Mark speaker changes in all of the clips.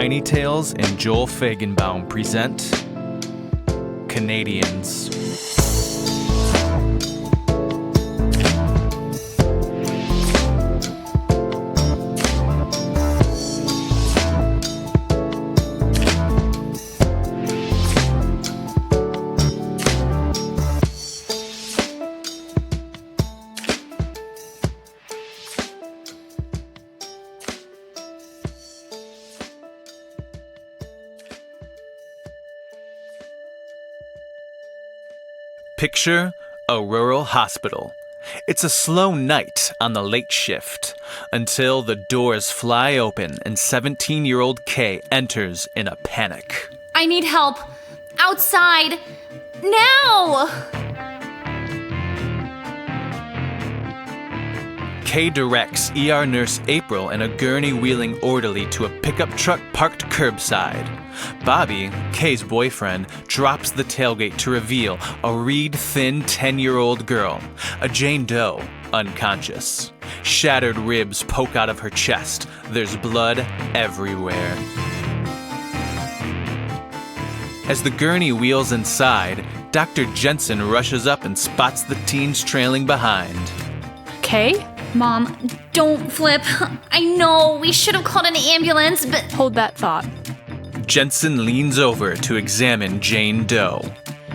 Speaker 1: Tiny Tales and Joel Feigenbaum present Canadians. Picture a rural hospital. It's a slow night on the late shift until the doors fly open and 17-year-old Kay enters in a panic.
Speaker 2: I need help. Outside. Now!
Speaker 1: Kay directs ER nurse April and a gurney-wheeling orderly to a pickup truck parked curbside. Bobby, Kay's boyfriend, drops the tailgate to reveal a reed-thin 10-year-old girl, a Jane Doe, unconscious. Shattered ribs poke out of her chest. There's blood everywhere. As the gurney wheels inside, Dr. Jensen rushes up and spots the teens trailing behind.
Speaker 3: Kay?
Speaker 2: Mom, don't flip. I know, we should have called an ambulance, but...
Speaker 3: Hold that thought.
Speaker 1: Jensen leans over to examine Jane Doe.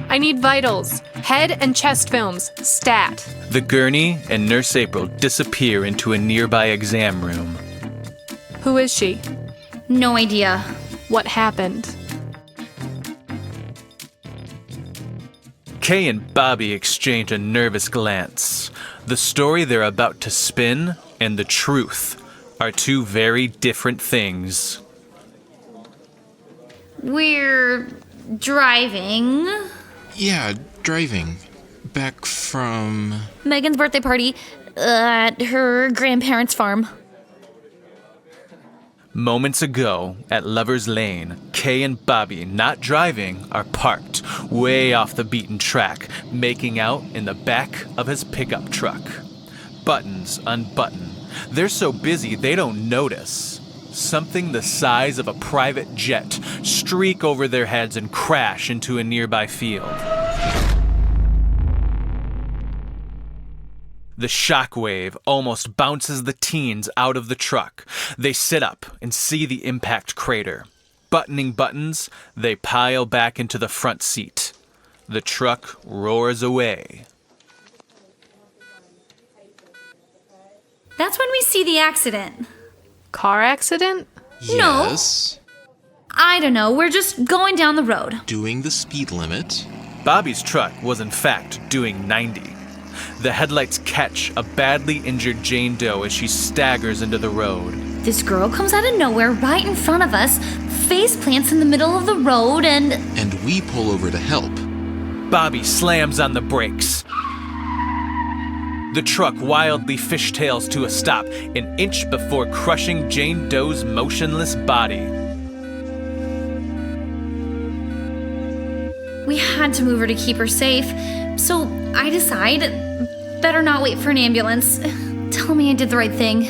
Speaker 3: I need vitals. Head and chest films. Stat.
Speaker 1: The gurney and Nurse April disappear into a nearby exam room.
Speaker 3: Who is she?
Speaker 2: No idea.
Speaker 3: What happened?
Speaker 1: Kay and Bobby exchange a nervous glance. The story they're about to spin and the truth are two very different things.
Speaker 2: We're driving.
Speaker 4: Yeah, driving. Back from...
Speaker 2: Megan's birthday party at her grandparents' farm.
Speaker 1: Moments ago, at Lover's Lane, Kay and Bobby, not driving, are parked way off the beaten track, making out in the back of his pickup truck. Buttons unbutton. They're so busy they don't notice. Something the size of a private jet streak over their heads and crash into a nearby field. The shockwave almost bounces the teens out of the truck. They sit up and see the impact crater. Buttoning buttons, they pile back into the front seat. The truck roars away.
Speaker 2: That's when we see the accident.
Speaker 3: Car accident?
Speaker 4: Yes.
Speaker 2: I don't know, we're just going down the road.
Speaker 4: Doing the speed limit.
Speaker 1: Bobby's truck was in fact doing 90. The headlights catch a badly injured Jane Doe as she staggers into the road.
Speaker 2: This girl comes out of nowhere right in front of us, face plants in the middle of the road, and
Speaker 4: we pull over to help.
Speaker 1: Bobby slams on the brakes. The truck wildly fishtails to a stop an inch before crushing Jane Doe's motionless body.
Speaker 2: we had to move her to keep her safe. So I decide, better not wait for an ambulance. Tell me I did the right thing.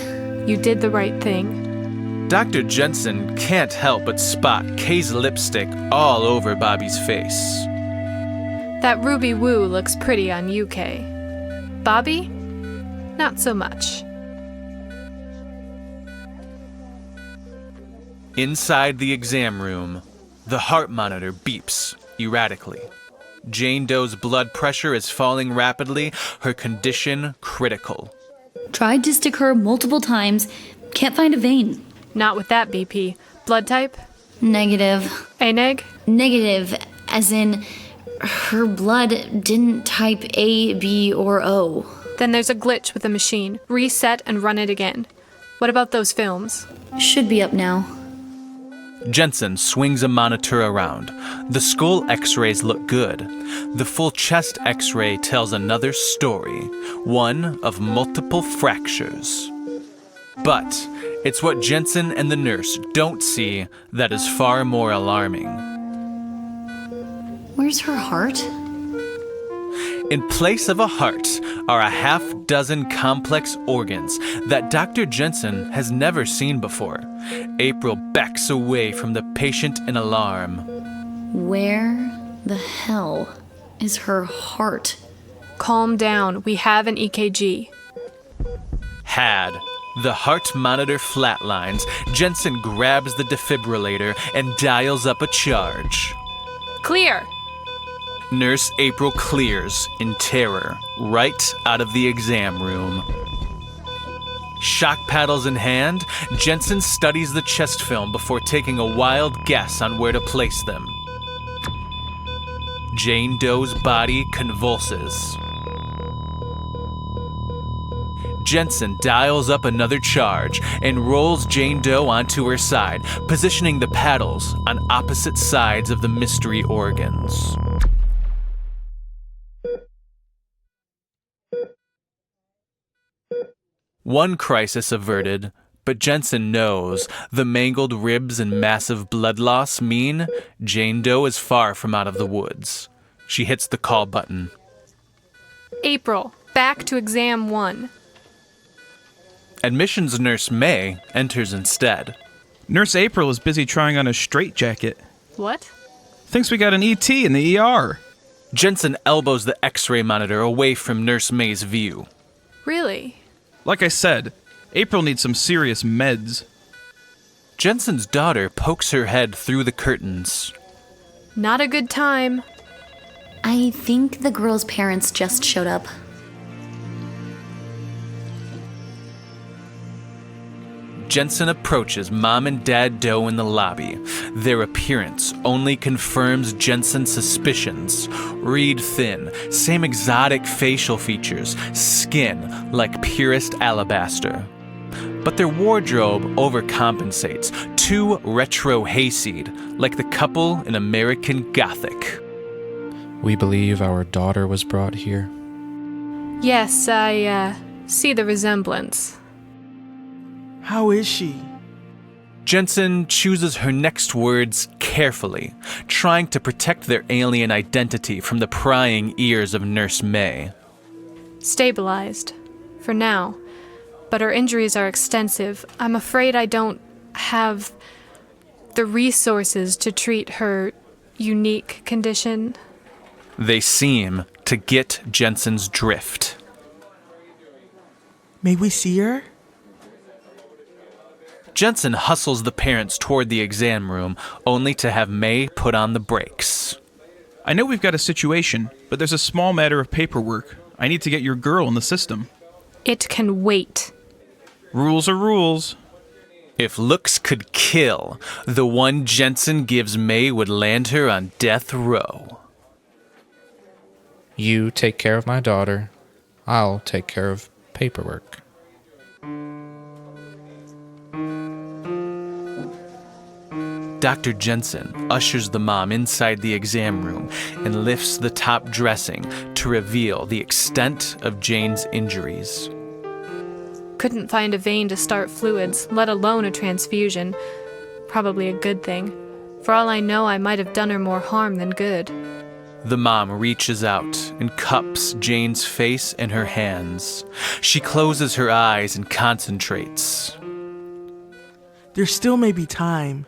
Speaker 3: You did the right thing.
Speaker 1: Dr. Jensen can't help but spot Kay's lipstick all over Bobby's face.
Speaker 3: That ruby woo looks pretty on you, Kay. Bobby? Not so much.
Speaker 1: Inside the exam room, the heart monitor beeps erratically. Jane Doe's blood pressure is falling rapidly, her condition critical.
Speaker 2: Tried to stick her multiple times. Can't find a vein.
Speaker 3: Not with that BP. Blood type?
Speaker 2: Negative.
Speaker 3: A-neg?
Speaker 2: Negative, as in her blood didn't type A, B, or O.
Speaker 3: Then there's a glitch with the machine. Reset and run it again. What about those films?
Speaker 2: Should be up now.
Speaker 1: Jensen swings a monitor around. The skull x-rays look good. The full chest x-ray tells another story, one of multiple fractures. But it's what Jensen and the nurse don't see that is far more alarming.
Speaker 2: Where's her heart?
Speaker 1: In place of a heart are a half dozen complex organs that Dr. Jensen has never seen before. April backs away from the patient in alarm.
Speaker 2: Where the hell is her heart?
Speaker 3: Calm down. We have an EKG.
Speaker 1: Had. The heart monitor flatlines. Jensen grabs the defibrillator and dials up a charge.
Speaker 3: Clear.
Speaker 1: Nurse April clears in terror, right out of the exam room. Shock paddles in hand, Jensen studies the chest film before taking a wild guess on where to place them. Jane Doe's body convulses. Jensen dials up another charge and rolls Jane Doe onto her side, positioning the paddles on opposite sides of the mystery organs. One crisis averted, but Jensen knows the mangled ribs and massive blood loss mean Jane Doe is far from out of the woods. She hits the call button.
Speaker 3: April, back to exam 1.
Speaker 1: Admissions nurse May enters instead.
Speaker 5: Nurse April is busy trying on a straitjacket.
Speaker 3: What?
Speaker 5: Thinks we got an ET in the ER.
Speaker 1: Jensen elbows the X-ray monitor away from Nurse May's view.
Speaker 3: Really?
Speaker 5: Like I said, April needs some serious meds.
Speaker 1: Jensen's daughter pokes her head through the curtains.
Speaker 3: Not a good time.
Speaker 2: I think the girl's parents just showed up.
Speaker 1: Jensen approaches Mom and Dad Doe in the lobby. Their appearance only confirms Jensen's suspicions. Reed thin, same exotic facial features, skin like purest alabaster. But their wardrobe overcompensates, too retro hayseed, like the couple in American Gothic.
Speaker 6: We believe our daughter was brought here.
Speaker 3: Yes, I see the resemblance.
Speaker 7: How is she?
Speaker 1: Jensen chooses her next words carefully, trying to protect their alien identity from the prying ears of Nurse May.
Speaker 3: Stabilized. For now. But her injuries are extensive. I'm afraid I don't have the resources to treat her unique condition.
Speaker 1: They seem to get Jensen's drift.
Speaker 7: May we see her?
Speaker 1: Jensen hustles the parents toward the exam room, only to have May put on the brakes.
Speaker 5: I know we've got a situation, but there's a small matter of paperwork. I need to get your girl in the system.
Speaker 3: It can wait.
Speaker 5: Rules are rules.
Speaker 1: If looks could kill, the one Jensen gives May would land her on death row.
Speaker 6: You take care of my daughter. I'll take care of paperwork.
Speaker 1: Dr. Jensen ushers the mom inside the exam room and lifts the top dressing to reveal the extent of Jane's injuries.
Speaker 3: Couldn't find a vein to start fluids, let alone a transfusion. Probably a good thing. For all I know, I might have done her more harm than good.
Speaker 1: The mom reaches out and cups Jane's face in her hands. She closes her eyes and concentrates.
Speaker 7: There still may be time.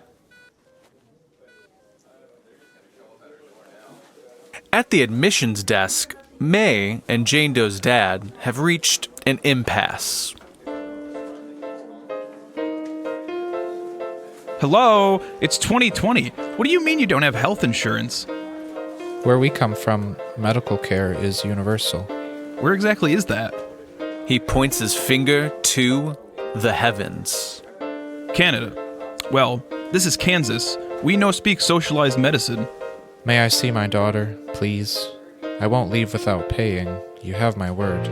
Speaker 1: At the admissions desk, May and Jane Doe's dad have reached an impasse.
Speaker 5: Hello? It's 2020. What do you mean you don't have health insurance?
Speaker 6: Where we come from, medical care is universal.
Speaker 5: Where exactly is that?
Speaker 1: He points his finger to the heavens.
Speaker 5: Canada. Well, this is Kansas. We no speak socialized medicine.
Speaker 6: May I see my daughter, please? I won't leave without paying. You have my word.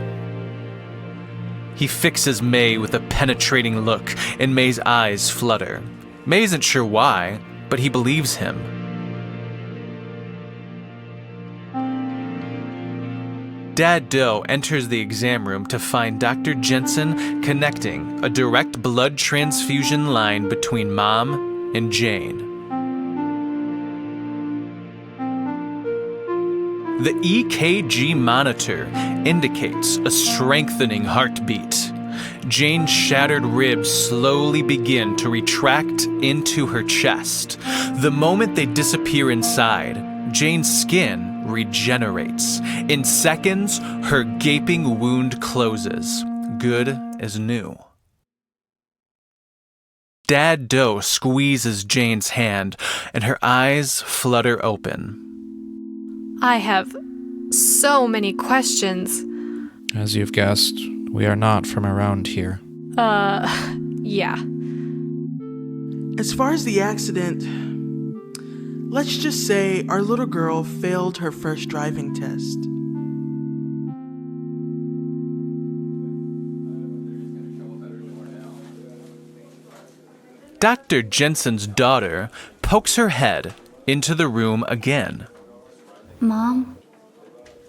Speaker 1: He fixes May with a penetrating look, and May's eyes flutter. May isn't sure why, but he believes him. Dad Doe enters the exam room to find Dr. Jensen connecting a direct blood transfusion line between Mom and Jane. The EKG monitor indicates a strengthening heartbeat. Jane's shattered ribs slowly begin to retract into her chest. The moment they disappear inside, Jane's skin regenerates. In seconds, her gaping wound closes, good as new. Dad Doe squeezes Jane's hand, and her eyes flutter open.
Speaker 3: I have so many questions.
Speaker 6: As you've guessed, we are not from around here.
Speaker 3: Yeah.
Speaker 7: As far as the accident, let's just say our little girl failed her first driving test.
Speaker 1: Dr. Jensen's daughter pokes her head into the room again.
Speaker 2: Mom,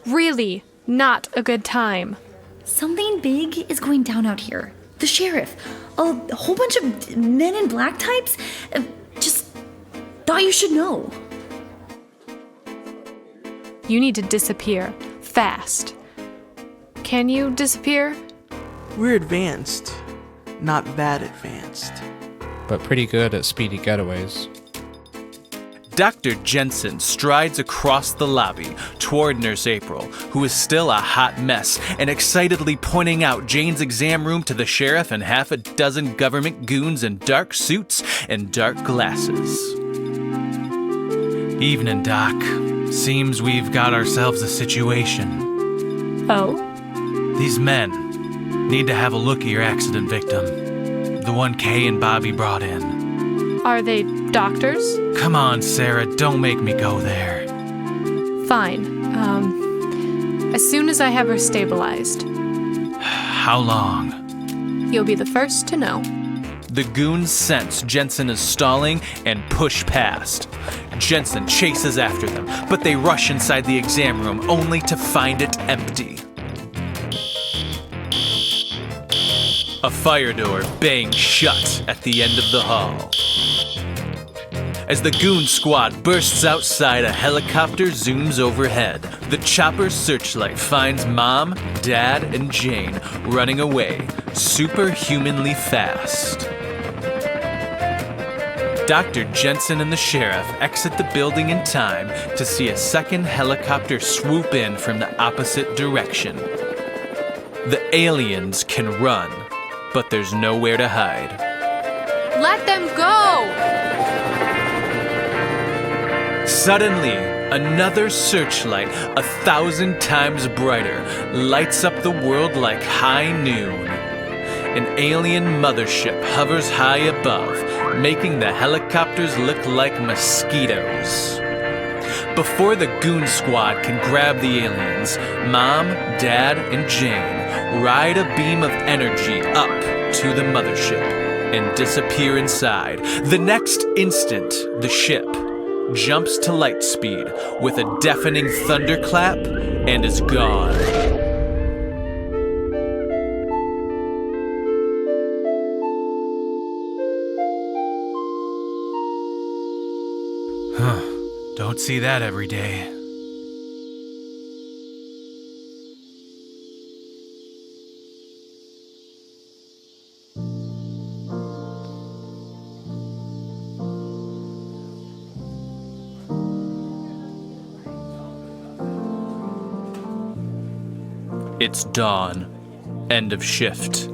Speaker 3: Really, not a good time.
Speaker 2: something big is going down out here. The sheriff, a whole bunch of men in black types. Just thought you should know.
Speaker 3: You need to disappear. Fast. Can you disappear?
Speaker 7: We're advanced, not that advanced.
Speaker 6: But pretty good at speedy getaways.
Speaker 1: Dr. Jensen strides across the lobby toward Nurse April, who is still a hot mess, and excitedly pointing out Jane's exam room to the sheriff and half a dozen government goons in dark suits and dark glasses. Evening, Doc. Seems we've got ourselves a situation.
Speaker 3: Oh?
Speaker 1: These men need to have a look at your accident victim, the one Kay and Bobby brought in.
Speaker 3: Are they doctors?
Speaker 1: Come on, Sarah, don't make me go there.
Speaker 3: Fine. As soon as I have her stabilized,
Speaker 1: How long?
Speaker 3: you'll be the first to know.
Speaker 1: The goons sense Jensen is stalling and push past. Jensen chases after them, but they rush inside the exam room only to find it empty. A fire door bangs shut at the end of the hall. As the goon squad bursts outside, a helicopter zooms overhead. The chopper's searchlight finds Mom, Dad, and Jane running away, superhumanly fast. Dr. Jensen and the sheriff exit the building in time to see a second helicopter swoop in from the opposite direction. The aliens can run, but there's nowhere to hide.
Speaker 3: Let them go!
Speaker 1: Suddenly, another searchlight, 1,000 times brighter, lights up the world like high noon. An alien mothership hovers high above, making the helicopters look like mosquitoes. Before the goon squad can grab the aliens, Mom, Dad, and Jane ride a beam of energy up to the mothership and disappear inside. The next instant, the ship jumps to light speed with a deafening thunderclap and is gone. Don't see that every day. It's dawn. End of shift.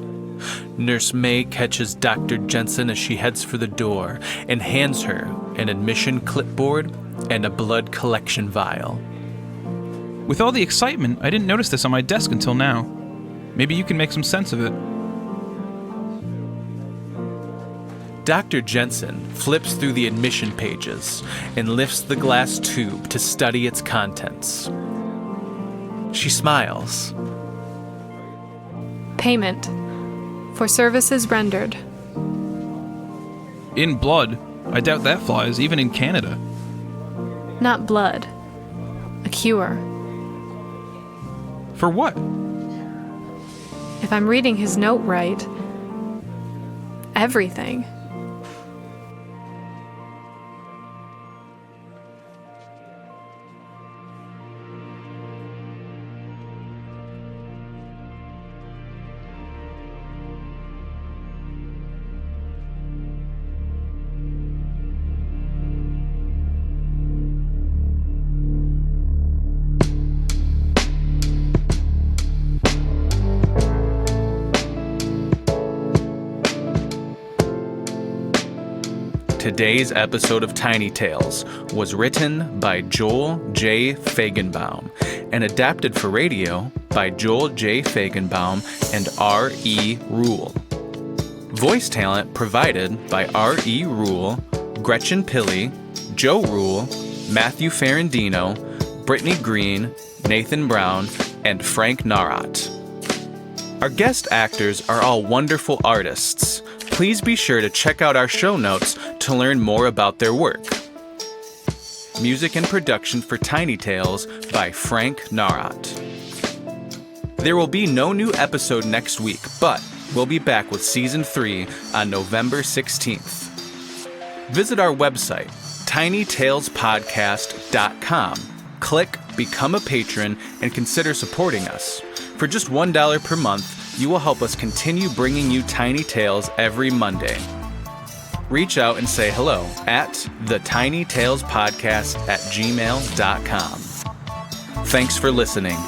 Speaker 1: Nurse May catches Dr. Jensen as she heads for the door and hands her an admission clipboard and a blood collection vial.
Speaker 5: With all the excitement, I didn't notice this on my desk until now. Maybe you can make some sense of it.
Speaker 1: Dr. Jensen flips through the admission pages and lifts the glass tube to study its contents. She smiles.
Speaker 3: Payment for services rendered.
Speaker 5: In blood. I doubt that flies, even in Canada.
Speaker 3: Not blood. A cure.
Speaker 5: For what?
Speaker 3: If I'm reading his note right, everything.
Speaker 1: Today's episode of Tiny Tales was written by Joel J. Feigenbaum and adapted for radio by Joel J. Feigenbaum and R.E. Rule. Voice talent provided by R.E. Rule, Gretchen Pilley, Joe Rule, Matthew Ferrandino, Brittany Green, Nathan Brown, and Frank Nawrot. Our guest actors are all wonderful artists. Please be sure to check out our show notes to learn more about their work. Music and production for Tiny Tales by Frank Nawrot. There will be no new episode next week, but we'll be back with Season 3 on November 16th. Visit our website, tinytalespodcast.com. Click Become a Patron and consider supporting us. For just $1 per month, you will help us continue bringing you Tiny Tales every Monday. Reach out and say hello at thetinytalespodcast@gmail.com. Thanks for listening.